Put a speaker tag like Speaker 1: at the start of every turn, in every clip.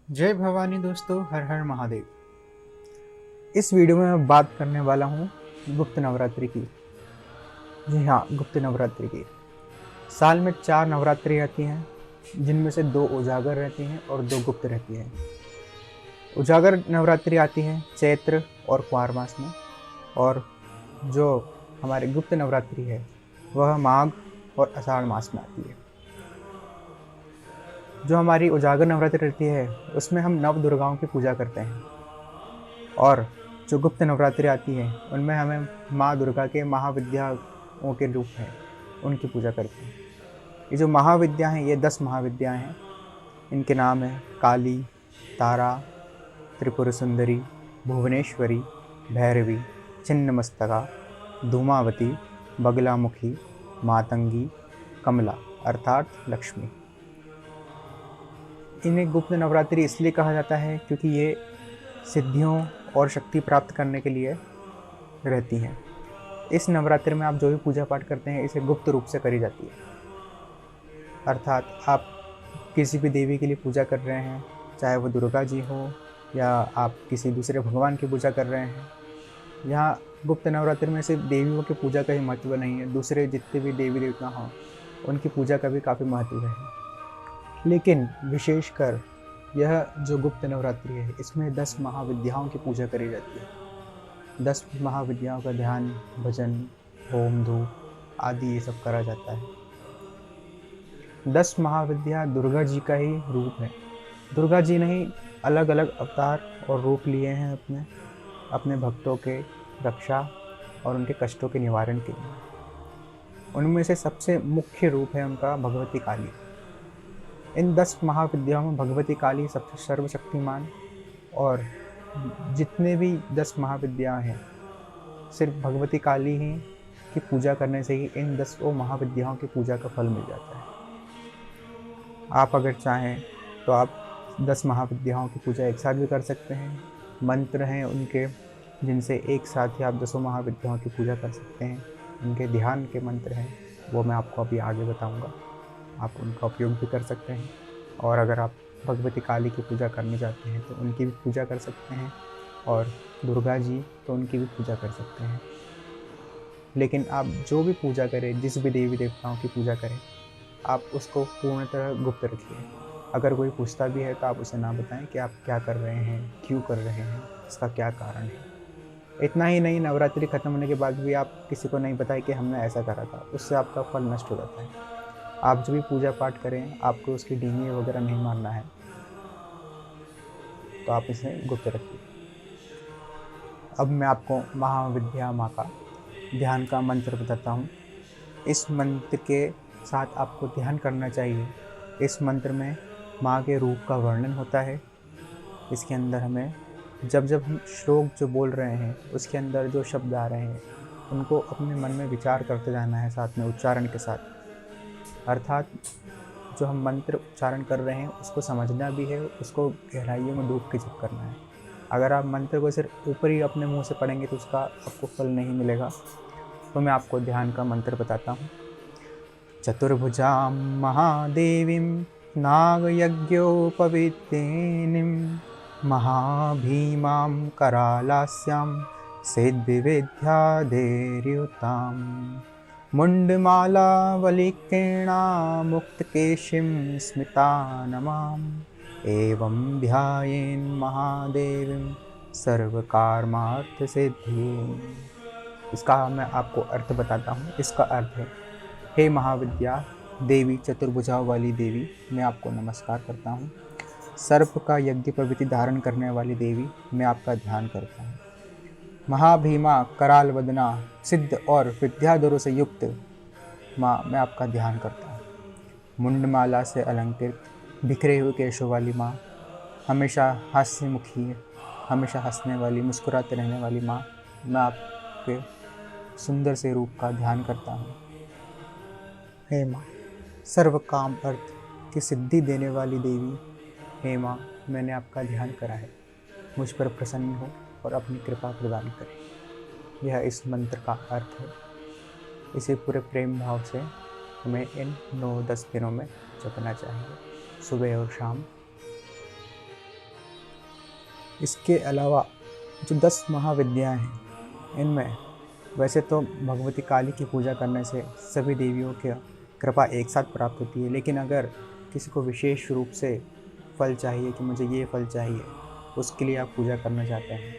Speaker 1: जय भवानी दोस्तों, हर हर महादेव। इस वीडियो में मैं बात करने वाला हूँ गुप्त नवरात्रि की। जी हाँ, गुप्त नवरात्रि की। साल में 4 नवरात्रि आती हैं, जिनमें से 2 उजागर रहती हैं और 2 गुप्त रहती हैं। उजागर नवरात्रि आती है चैत्र और कुमार मास में, और जो हमारी गुप्त नवरात्रि है वह माघ और आषाढ़ मास में आती है। जो हमारी उजागर नवरात्रि रहती है उसमें हम नव दुर्गाओं की पूजा करते हैं, और जो गुप्त नवरात्रि आती है उनमें हमें माँ दुर्गा के महाविद्याओं के रूप हैं, उनकी पूजा करते हैं। ये जो महाविद्या हैं, ये 10 महाविद्याएं हैं। इनके नाम हैं काली, तारा, त्रिपुर सुंदरी, भुवनेश्वरी, भैरवी, छिन्नमस्तका, धूमावती, बगलामुखी, मातंगी, कमला अर्थात लक्ष्मी। इन्हें गुप्त नवरात्रि इसलिए कहा जाता है क्योंकि ये सिद्धियों और शक्ति प्राप्त करने के लिए रहती हैं। इस नवरात्रि में आप जो भी पूजा पाठ करते हैं इसे गुप्त रूप से करी जाती है। अर्थात आप किसी भी देवी के लिए पूजा कर रहे हैं, चाहे वो दुर्गा जी हो या आप किसी दूसरे भगवान की पूजा कर रहे हैं। यहाँ गुप्त नवरात्रि में सिर्फ देवियों की पूजा का ही महत्व नहीं है, दूसरे जितने भी देवी देवता हों उनकी पूजा का भी काफ़ी महत्व है। लेकिन विशेषकर यह जो गुप्त नवरात्रि है इसमें 10 महाविद्याओं की पूजा करी जाती है। 10 महाविद्याओं का ध्यान, भजन, होम धूप आदि ये सब करा जाता है। 10 महाविद्या दुर्गा जी का ही रूप है। दुर्गा जी ने ही अलग अलग अवतार और रूप लिए हैं अपने अपने भक्तों के रक्षा और उनके कष्टों के निवारण के लिए। उनमें से सबसे मुख्य रूप है उनका भगवती काली। इन 10 महाविद्याओं में भगवती काली सबसे सर्वशक्तिमान, और जितने भी 10 महाविद्या हैं सिर्फ भगवती काली ही की पूजा करने से ही इन 10 महाविद्याओं की पूजा का फल मिल जाता है। आप अगर चाहें तो आप 10 महाविद्याओं की पूजा एक साथ भी कर सकते हैं। मंत्र हैं उनके जिनसे एक साथ ही आप 10 महाविद्याओं की पूजा कर सकते हैं। उनके ध्यान के मंत्र हैं, वो मैं आपको अभी आगे बताऊंगा। आप उनका उपयोग भी कर सकते हैं। और अगर आप भगवती काली की पूजा करना चाहते हैं तो उनकी भी पूजा कर सकते हैं, और दुर्गा जी तो उनकी भी पूजा कर सकते हैं। लेकिन आप जो भी पूजा करें, जिस भी देवी देवताओं की पूजा करें, आप उसको पूर्णतः गुप्त रखिए। अगर कोई पूछता भी है तो आप उसे ना बताएं कि आप क्या कर रहे हैं, क्यों कर रहे हैं, इसका क्या कारण है। इतना ही नहीं, नवरात्रि खत्म होने के बाद भी आप किसी को नहीं बताएं कि हमने ऐसा करा था, उससे आपका फल नष्ट हो जाता है। आप जो भी पूजा पाठ करें आपको उसकी डींगे वगैरह नहीं मारना है, तो आप इसे गुप्त रखिए। अब मैं आपको महाविद्या माँ का ध्यान का मंत्र बताता हूँ। इस मंत्र के साथ आपको ध्यान करना चाहिए। इस मंत्र में माँ के रूप का वर्णन होता है। इसके अंदर हमें जब जब हम श्लोक जो बोल रहे हैं उसके अंदर जो शब्द आ रहे हैं उनको अपने मन में विचार करते जाना है, साथ में उच्चारण के साथ। अर्थात जो हम मंत्र उच्चारण कर रहे हैं उसको समझना भी है, उसको गहराइयों में डूब के जप करना है। अगर आप मंत्र को सिर्फ ऊपर ही अपने मुंह से पढ़ेंगे तो उसका आपको फल नहीं मिलेगा। तो मैं आपको ध्यान का मंत्र बताता हूँ। चतुर्भुजां महादेवीं नागयज्ञोपवीतिनीं महाभीमां करालास्यां सिद्धिविद्याधैर्युतां मुण्डमालावलिकेणामुक्तकेशीं स्मितानमाम् एवं ध्यायेन् महादेवीं सर्वकामार्थसिद्धिं। इसका मैं आपको अर्थ बताता हूँ। इसका अर्थ है, हे महाविद्या देवी, चतुर्भुजाओं वाली देवी, मैं आपको नमस्कार करता हूँ। सर्प का यज्ञ प्रवृत्ति धारण करने वाली देवी, मैं आपका ध्यान करता हूँ। महाभीमा, कराल वदना, सिद्ध और विद्याधरों से युक्त माँ, मैं आपका ध्यान करता हूँ। मुंडमाला से अलंकृत बिखरे हुए केशों वाली माँ, हमेशा हास्यमुखी, हमेशा हंसने वाली, मुस्कुराते रहने वाली माँ, मैं आपके सुंदर से रूप का ध्यान करता हूँ। हे माँ, सर्व काम अर्थ की सिद्धि देने वाली देवी, हे माँ, मैंने आपका ध्यान करा है, मुझ पर प्रसन्न हो और अपनी कृपा प्रदान करें। यह इस मंत्र का अर्थ है। इसे पूरे प्रेम भाव से हमें इन 9-10 दिनों में जपना चाहिए, सुबह और शाम। इसके अलावा जो 10 महाविद्याएँ हैं, इनमें वैसे तो भगवती काली की पूजा करने से सभी देवियों की कृपा एक साथ प्राप्त होती है, लेकिन अगर किसी को विशेष रूप से फल चाहिए कि मुझे ये फल चाहिए, उसके लिए आप पूजा करना चाहते हैं,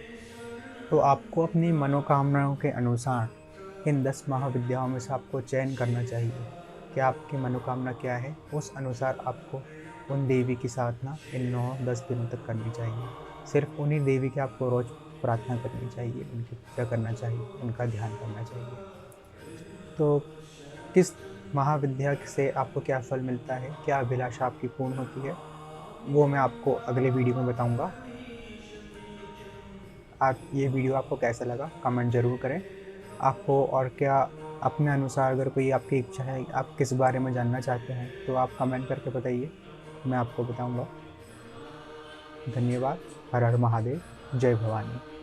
Speaker 1: तो आपको अपनी मनोकामनाओं के अनुसार इन 10 महाविद्याओं में से आपको चयन करना चाहिए कि आपकी मनोकामना क्या है। उस अनुसार आपको उन देवी की साधना इन 9-10 दिनों तक करनी चाहिए। सिर्फ उन्हीं देवी की आपको रोज़ प्रार्थना करनी चाहिए, उनकी पूजा करना चाहिए, उनका ध्यान करना चाहिए। तो किस महाविद्या से आपको क्या फल मिलता है, क्या अभिलाषा आपकी पूर्ण होती है, वो मैं आपको अगले वीडियो में बताऊँगा। आप ये वीडियो आपको कैसा लगा कमेंट ज़रूर करें। आपको और क्या अपने अनुसार अगर कोई आपकी इच्छा है, आप किस बारे में जानना चाहते हैं, तो आप कमेंट करके बताइए, मैं आपको बताऊँगा। धन्यवाद। हर हर महादेव। जय भवानी।